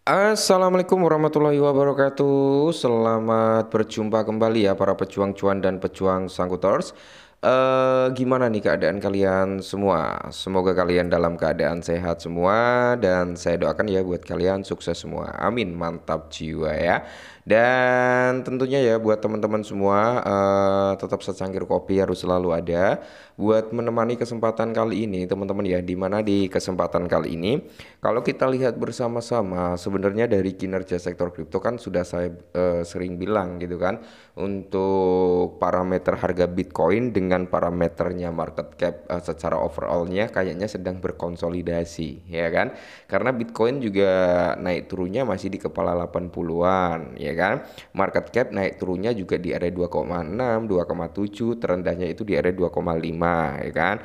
Assalamualaikum warahmatullahi wabarakatuh. Selamat berjumpa kembali ya para pejuang cuan dan pejuang sangkuters. Gimana nih keadaan kalian semua? Semoga kalian dalam keadaan sehat semua dan saya doakan ya buat kalian sukses semua. Amin, mantap jiwa ya. Dan tentunya ya buat teman-teman semua tetap secangkir kopi harus selalu ada buat menemani kesempatan kali ini teman-teman ya. Dimana di kesempatan kali ini kalau kita lihat bersama-sama, sebenarnya dari kinerja sektor kripto kan sudah saya sering bilang gitu kan, untuk parameter harga Bitcoin dengan parameternya market cap secara overallnya kayaknya sedang berkonsolidasi, ya kan? Karena Bitcoin juga naik turunnya masih di kepala 80-an, ya kan? Market cap naik turunnya juga di area 2,6, 2,7, terendahnya itu di area 2,5, ya kan?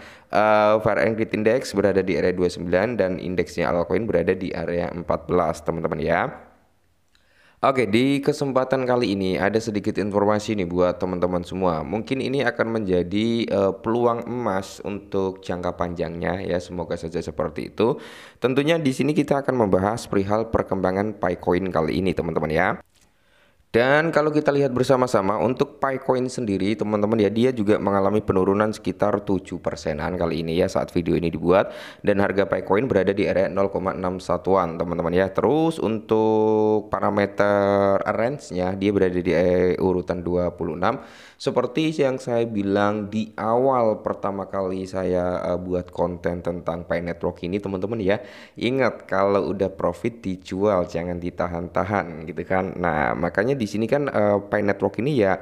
VAR Grid Index berada di area 29 dan indeksnya altcoin berada di area 14 teman-teman ya. Oke, di kesempatan kali ini ada sedikit informasi nih buat teman-teman semua. Mungkin ini akan menjadi peluang emas untuk jangka panjangnya ya. Semoga saja seperti itu. Tentunya di sini kita akan membahas perihal perkembangan Picoin kali ini teman-teman ya. Dan kalau kita lihat bersama-sama untuk Picoin sendiri teman-teman ya, dia juga mengalami penurunan sekitar 7%-an kali ini ya saat video ini dibuat, dan harga Picoin berada di area 0,61-an teman-teman ya. Terus untuk parameter range-nya dia berada di urutan 26. Seperti yang saya bilang di awal pertama kali saya buat konten tentang Pi Network ini teman-teman ya. Ingat kalau udah profit dijual, jangan ditahan-tahan gitu kan. Nah, makanya di sini kan Pi Network ini ya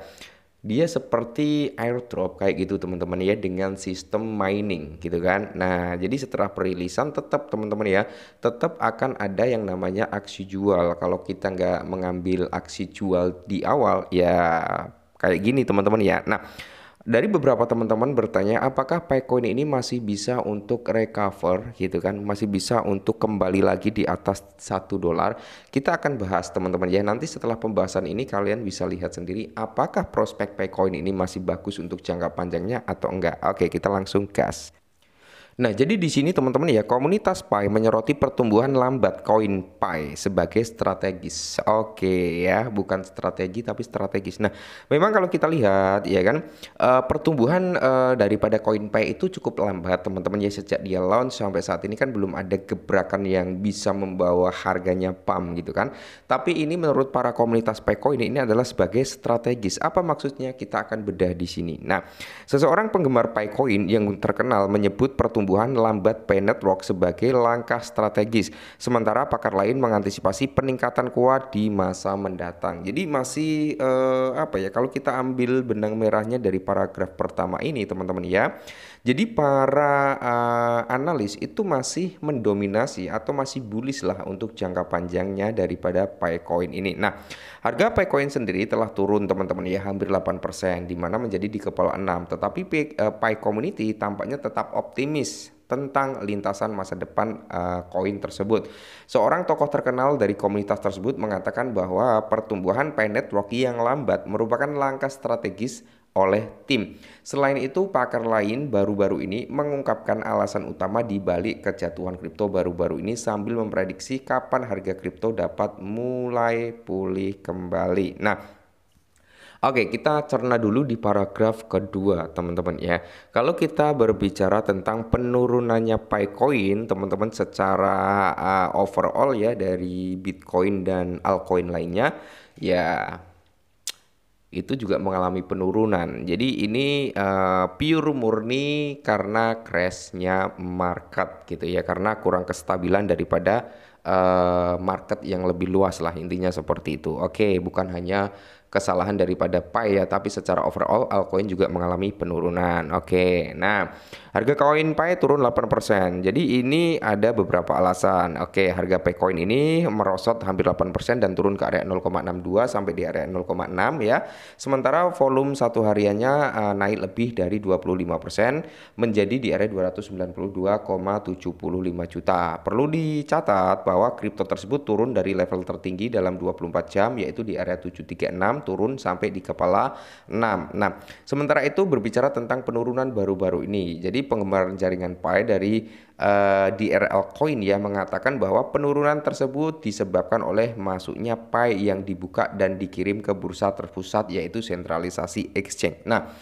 dia seperti airdrop kayak gitu teman-teman ya, dengan sistem mining gitu kan. Nah, jadi setelah perilisan tetap teman-teman ya, tetap akan ada yang namanya aksi jual. Kalau kita nggak mengambil aksi jual di awal ya kayak gini teman-teman ya. Nah, dari beberapa teman-teman bertanya apakah Picoin ini masih bisa untuk recover gitu kan, masih bisa untuk kembali lagi di atas 1 dolar. Kita akan bahas teman-teman ya, nanti setelah pembahasan ini kalian bisa lihat sendiri apakah prospek Picoin ini masih bagus untuk jangka panjangnya atau enggak. Oke, kita langsung gas. Nah, jadi di sini teman-teman ya, komunitas Pi menyoroti pertumbuhan lambat koin Pi sebagai strategis. Oke ya, bukan strategi tapi strategis. Nah, memang kalau kita lihat ya kan, pertumbuhan daripada koin Pi itu cukup lambat teman-teman ya, sejak dia launch sampai saat ini kan belum ada gebrakan yang bisa membawa harganya pump gitu kan. Tapi ini menurut para komunitas Picoin ini adalah sebagai strategis. Apa maksudnya? Kita akan bedah di sini. Nah, seseorang penggemar Picoin yang terkenal menyebut pertumbuhan lambat Pi Network sebagai langkah strategis, sementara pakar lain mengantisipasi peningkatan kuat di masa mendatang. Jadi masih apa ya, kalau kita ambil benang merahnya dari paragraf pertama ini teman-teman ya. Jadi para analis itu masih mendominasi atau masih bullish lah untuk jangka panjangnya daripada Picoin ini. Nah, harga Picoin sendiri telah turun teman-teman ya, hampir 8%, di mana menjadi di kepala 6. Tetapi Pi Community tampaknya tetap optimis tentang lintasan masa depan koin tersebut. Seorang tokoh terkenal dari komunitas tersebut mengatakan bahwa pertumbuhan Pi Network yang lambat merupakan langkah strategis oleh tim. Selain itu, pakar lain baru-baru ini mengungkapkan alasan utama di balik kejatuhan kripto baru-baru ini sambil memprediksi kapan harga kripto dapat mulai pulih kembali. Nah, oke, kita cerna dulu di paragraf kedua, teman-teman ya. Kalau kita berbicara tentang penurunannya Picoin, teman-teman, secara overall ya dari Bitcoin dan altcoin lainnya, ya itu juga mengalami penurunan. Jadi ini pure murni karena crashnya market gitu ya, karena kurang kestabilan daripada market yang lebih luas lah, intinya seperti itu. Oke, bukan hanya kesalahan daripada Pi ya, tapi secara overall altcoin juga mengalami penurunan. Oke, nah harga koin Pi turun 8%. Jadi ini ada beberapa alasan. Oke, harga Picoin ini merosot hampir 8% dan turun ke area 0,62 sampai di area 0,6 ya. Sementara volume satu hariannya naik lebih dari 25% menjadi di area 292,75 juta. Perlu dicatat bahwa kripto tersebut turun dari level tertinggi dalam 24 jam yaitu di area 736 turun sampai di kepala 6. Nah, sementara itu berbicara tentang penurunan baru-baru ini. Jadi penggemar jaringan Pi dari DRL Coin ya mengatakan bahwa penurunan tersebut disebabkan oleh masuknya Pi yang dibuka dan dikirim ke bursa terpusat yaitu sentralisasi exchange. Nah,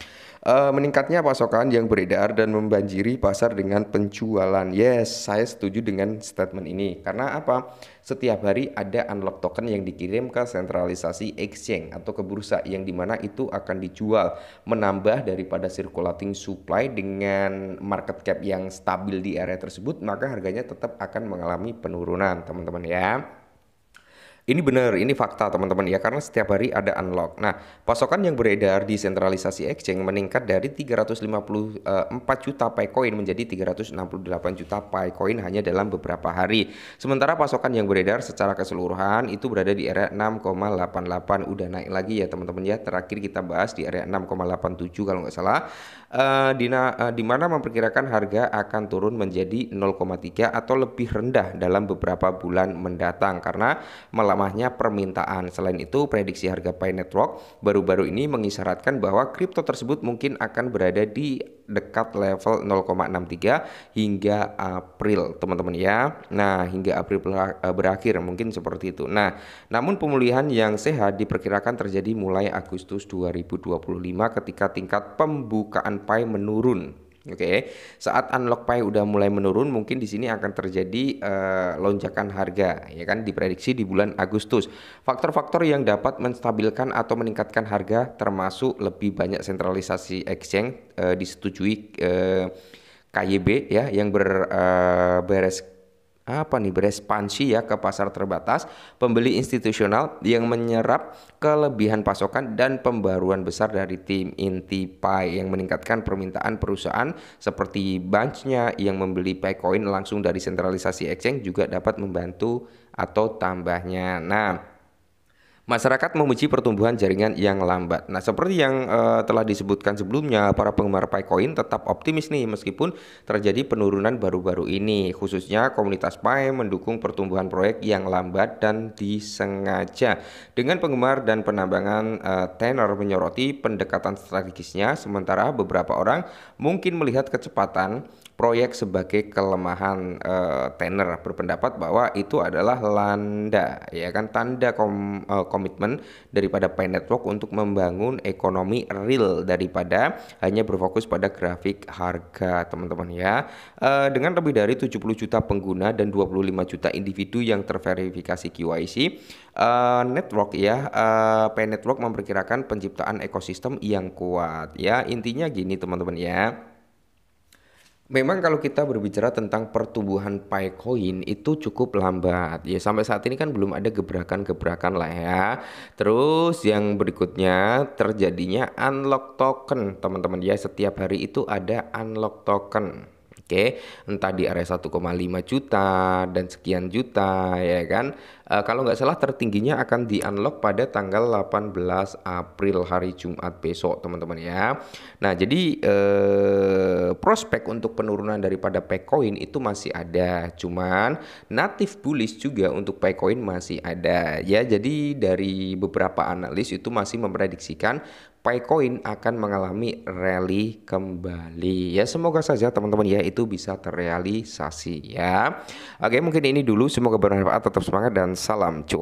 meningkatnya pasokan yang beredar dan membanjiri pasar dengan penjualan. Yes, saya setuju dengan statement ini. Karena apa? Setiap hari ada unlock token yang dikirim ke sentralisasi exchange atau ke bursa yang dimana itu akan dijual. Menambah daripada circulating supply dengan market cap yang stabil di area tersebut, maka harganya tetap akan mengalami penurunan, teman-teman ya. Ini benar, ini fakta teman-teman ya, karena setiap hari ada unlock. Nah, pasokan yang beredar di sentralisasi exchange meningkat dari 354 juta Picoin menjadi 368 juta Picoin hanya dalam beberapa hari. Sementara pasokan yang beredar secara keseluruhan itu berada di area 6,88, udah naik lagi ya teman-teman ya. Terakhir kita bahas di area 6,87 kalau nggak salah. Di mana memperkirakan harga akan turun menjadi 0,3 atau lebih rendah dalam beberapa bulan mendatang karena melamahnya permintaan. Selain itu, prediksi harga Pi Network baru-baru ini mengisyaratkan bahwa kripto tersebut mungkin akan berada di dekat level 0,63 hingga April, teman-teman ya. Nah, hingga April berakhir mungkin seperti itu. Nah, namun pemulihan yang sehat diperkirakan terjadi mulai Agustus 2025 ketika tingkat pembukaan Pi menurun. Oke, saat unlock Pi udah mulai menurun, mungkin di sini akan terjadi lonjakan harga, ya kan? Diprediksi di bulan Agustus. Faktor-faktor yang dapat menstabilkan atau meningkatkan harga termasuk lebih banyak sentralisasi exchange disetujui KYB ya, yang berekspansi ya ke pasar terbatas, pembeli institusional yang menyerap kelebihan pasokan dan pembaruan besar dari tim inti Pi yang meningkatkan permintaan perusahaan seperti Bunch-nya yang membeli Picoin langsung dari sentralisasi exchange juga dapat membantu atau tambahnya. Nah, masyarakat memuji pertumbuhan jaringan yang lambat. Nah, seperti yang telah disebutkan sebelumnya, para penggemar Picoin tetap optimis nih meskipun terjadi penurunan baru-baru ini. Khususnya komunitas Pi mendukung pertumbuhan proyek yang lambat dan disengaja. Dengan penggemar dan penambangan tenor menyoroti pendekatan strategisnya, sementara beberapa orang mungkin melihat kecepatan proyek sebagai kelemahan. Tenor berpendapat bahwa itu adalah tanda komitmen daripada Pi Network untuk membangun ekonomi real daripada hanya berfokus pada grafik harga, teman-teman ya. Dengan lebih dari 70 juta pengguna dan 25 juta individu yang terverifikasi KYC, Pi Network memperkirakan penciptaan ekosistem yang kuat ya. Intinya gini teman-teman ya. Memang kalau kita berbicara tentang pertumbuhan Picoin itu cukup lambat ya, sampai saat ini kan belum ada gebrakan-gebrakan lah ya. Terus yang berikutnya terjadinya unlock token, teman-teman ya, setiap hari itu ada unlock token. Oke, entah di area 1,5 juta dan sekian juta ya kan. Kalau nggak salah tertingginya akan di unlock pada tanggal 18 April hari Jumat besok, teman-teman ya. Nah, jadi prospek untuk penurunan daripada Picoin itu masih ada. Cuman native bullish juga untuk Picoin masih ada ya. Jadi dari beberapa analis itu masih memprediksikan Picoin akan mengalami rally kembali ya, semoga saja teman-teman ya itu bisa terrealisasi ya. Oke, mungkin ini dulu, semoga bermanfaat, tetap semangat dan salam cuan.